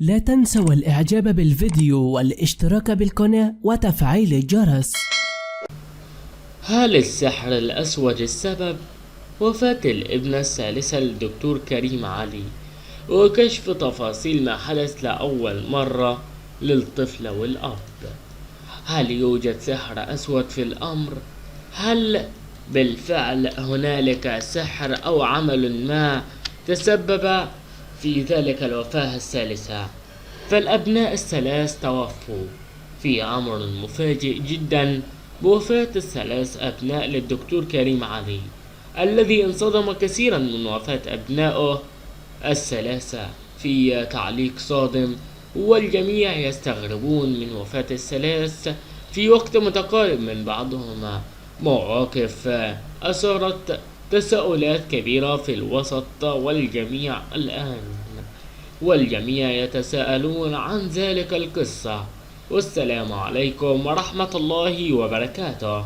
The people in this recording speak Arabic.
لا تنسوا الإعجاب بالفيديو والاشتراك بالقناة وتفعيل الجرس. هل السحر الأسود السبب؟ وفاة الابنة الثالثة للدكتور كريم علي، وكشف تفاصيل ما حدث لأول مرة للطفل والأب. هل يوجد سحر أسود في الأمر؟ هل بالفعل هنالك سحر أو عمل ما تسبب في ذلك الوفاة الثالثة؟ فالأبناء الثلاث توفوا في أمر مفاجئ جدا بوفاة الثلاث أبناء للدكتور كريم علي، الذي انصدم كثيرا من وفاة أبنائه الثلاثة في تعليق صادم، والجميع يستغربون من وفاة الثلاث في وقت متقارب من بعضهما. مواقف أثارت تساؤلات كبيرة في الوسط، والجميع يتساءلون عن ذلك القصة. والسلام عليكم ورحمة الله وبركاته.